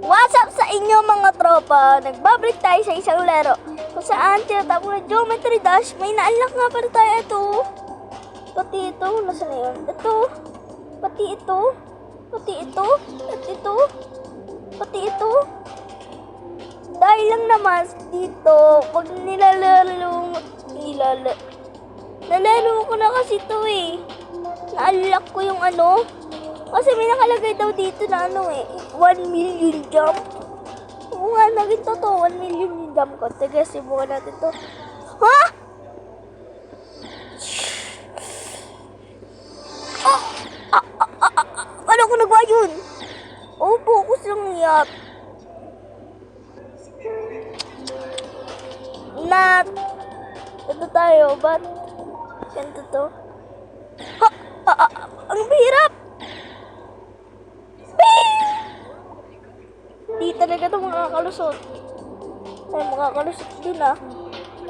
What's up sa inyo mga tropa? Nagbabalik tayo sa isang laro kung saan tinatawag na Geometry Dash. May na-unlock nga pala tayo ito. Pati ito, nasa na yun? Ito, pati ito, pati ito, at ito, pati ito. Dahil lang naman dito, pag nalalaro ko na kasi ito eh. Na-unlock ko yung ano. Kasi may nakalagay daw dito na 1 million jump. Oo nga, naging totoo, 1 million yung jump ko. Teka, sibukan natin to. Ha? Ano ko nagawa yun? Oh, focus lang yak. Not. Ito tayo, but ganito to. Ha? Ang hirap! Di talaga ito makakalusot. Ay, makakalusot din ah.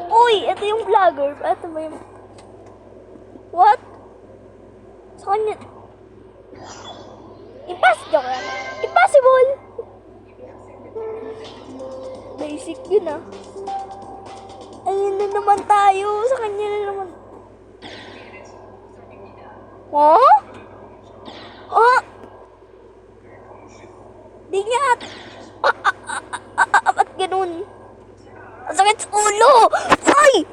Uy, ito yung vlogger. Ito ba yung... What? Sa kanya... Impossible! Basic yun ah. Ayun na naman tayo. Sa kanya na naman. Huh? Oh? Di nga at... Ba't ganun? Ang sakit sa ulo! Ay!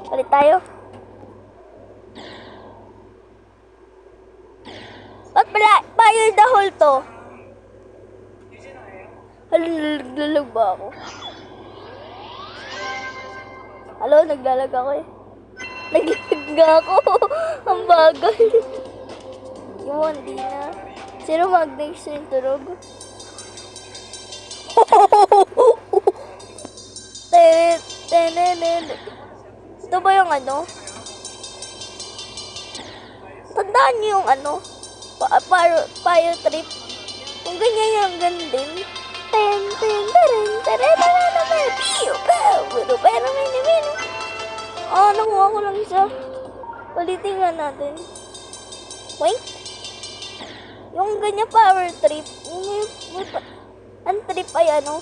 Palit tayo. Ba't pala fire the hole to? Naglalag ba ako? Hello, naglalag ako eh. Naglalag nga ako. Ang bagal. Yun, di na. Sino mag-next yung turog? Ito ba yung ano? Tandaan niyo yung ano? Fire trip. Kung ganyan yung gandin. Nakuha ko lang isa. Palitin nga natin. Wait. Yung ganyan power trip. Ang trip ay ano?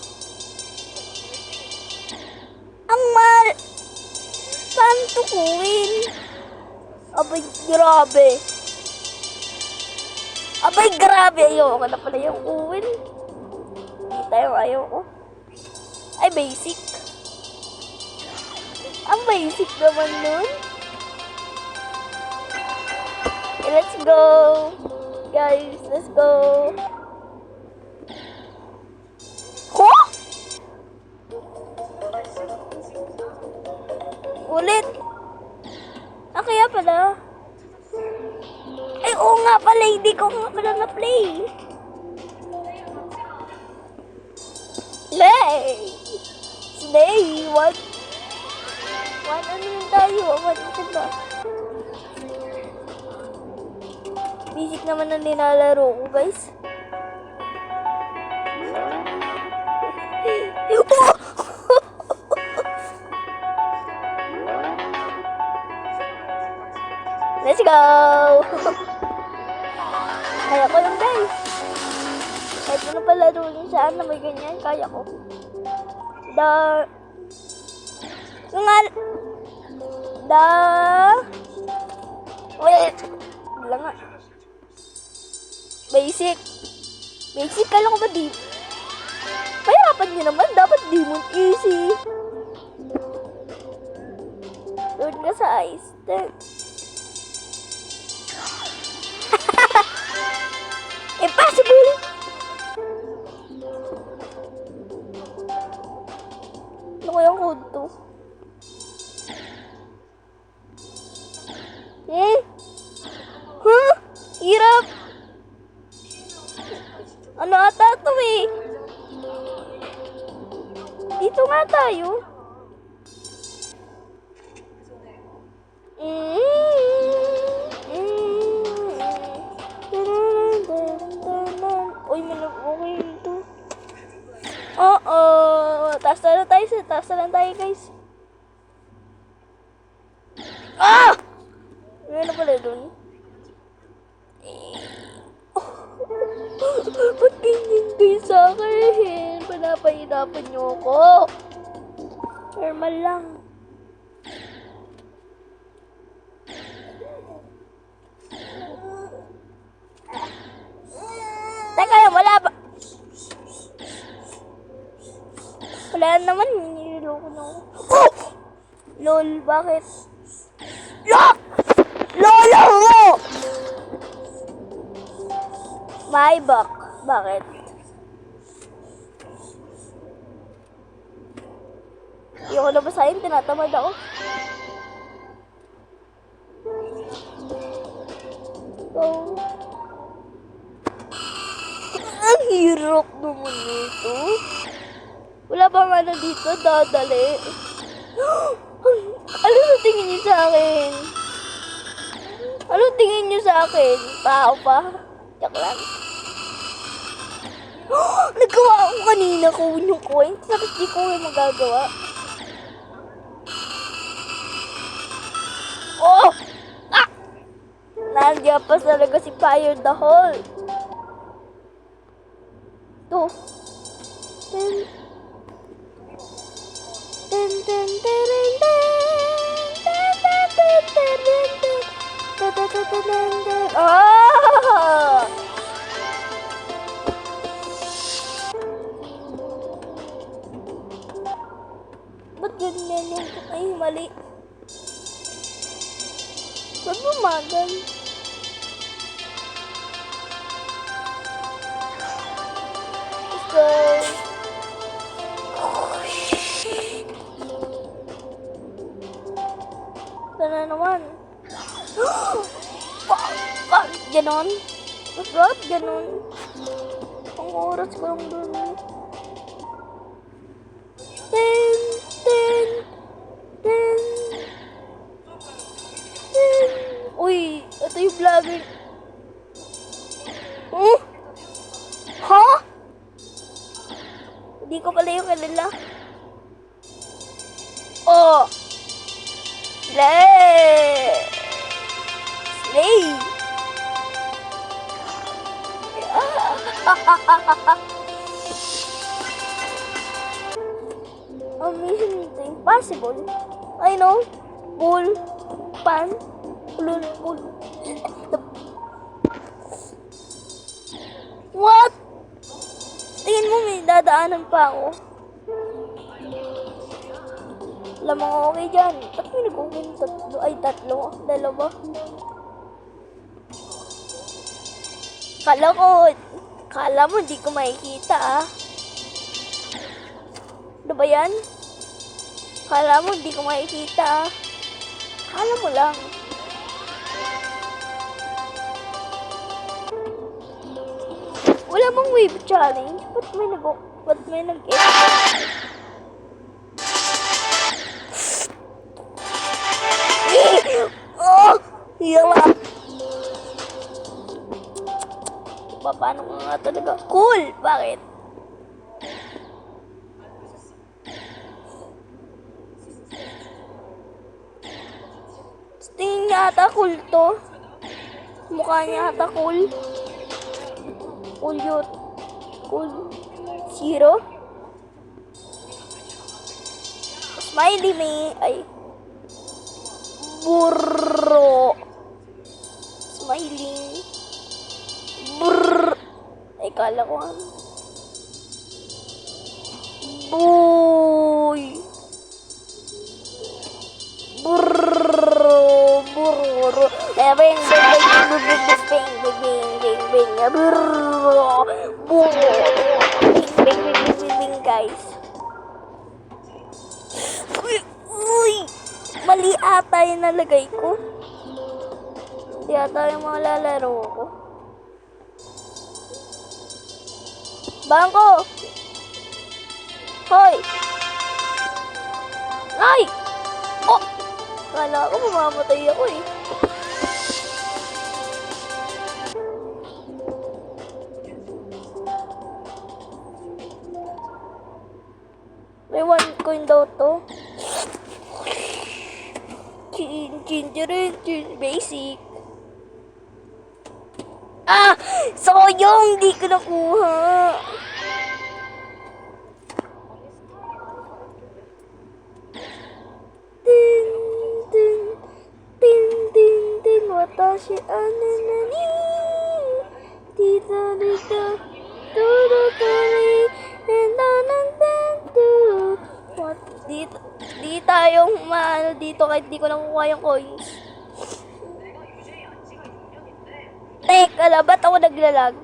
Ang mal... Saan tukuin? Abay, grabe. Abay, grabe. Ayoko na pala yung uwin. Hindi tayo ayoko. Ay, basic. Ang basic naman nun. Okay, let's go. Guys, let's go. Huh? Ulit. Kaya pala. Ay, oo nga pala. Hindi ko nga pala na-play. Slay. What? Ano yun tayo? What ito ba? Basic naman ang nilalaro ko, guys. Let's go! Kaya ko yun, guys. Kahit ano pala rin saan na may ganyan, kaya ko. Wait! Wala nga. Basic. Kala ko ba di? Pahirapan nyo naman. Dapat Demon easy. Doon ka sa ice. Impossible! Ano kayang code to? Huh? Hirap! Ano ata ito eh? Dito nga tayo. Uy, okay ito. Oo. Taas na lang tayo guys. Ah! Ano pala dun? Ba't ganyan kayo sa akin? Panapahirapan niyo ako. Normal lang. Teka lang, wala ba? Wala naman, niloloko na ako. Oh! Lol, bakit? Lolo mo! My back. Bakit? Ayoko na basahin, tinatamad ako. So, ang hirap naman nito. Wala bang ano dito, dadali? Ano sa tingin niyo sa akin? Ano tingin niyo sa akin? Tao pa? Tiyak lang. Nagawa ako kanina ko yung coin. Tapos di ko yung magagawa. Oh! Ah! Nandiyan pa talaga si Fire the Hole. To. Ten. Ten, ten, ten, ten, ten. Oh! Ba't ganyan yung... Ay, mali. Ba't bumagal? Let's go. Sana naman. Bakit ganon? Bakit ganon? Ang oras ko lang dun. Ten, ten, ten, ten. Uy, ito yung vlogger. Ha? Hindi ko pala yung kilala. Oh! Slay! Slay! Mission impossible. I know. Bull. Pan. Bull. What? Tingin mo may dadaanan pa ako. Lamang okay dyan. Ba't may nag-open tatlo? Ay, tatlo. Dalawa. Kala mo di ko makikita ah. Ano ba yan? Kala mo di ko makikita ah. Kala mo lang. Wala bang wave challenge? Ba't may Oh! Yala! Paano ko nga talaga? Cool! Bakit? Tingin niya ata cool to. Mukha niya ata cool. Cool yun. Cool. Zero. Smiley me. Ay. Burro. Smiling. Brrr. Ay, kala ko ano. Boy. Burro. Burro. Bing, bing, bing, bing, bing, bing, bing, bing, bing, burro. Burro. Bing, bing, bing, bing, bing, guys. Uy. Mali ata yung nalagay ko. Hindi ata yung mga lalaro ko. Bangko! Hoy! Ay! Oh! Kala ko mamamatay ako eh. May 1 coin daw to. Chin, basic. Ah! Sayang! Hindi ko nakuha. Tin, tin, tin, tin, tin, watashi ananani. Tita, tita, turo, tori, endanandandu. What? Di tayong maano dito kahit di ko nakuha yung coins. Teka lang, ba't ako naglalag?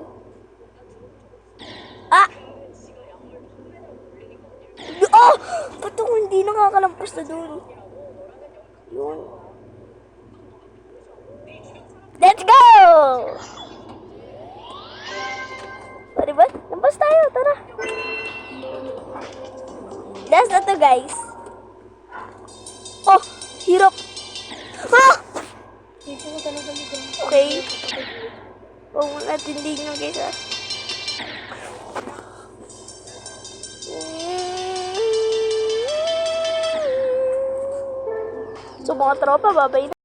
Ah! Oh! Ba't ako hindi nakakalampas na doon? Yun. Let's go! O, diba? Lampas tayo, tara. Last na to, guys. Oh! Hirap. Ah! Okay. Huwag mo natin din yung guys, ah. So, mga tropa, babay na.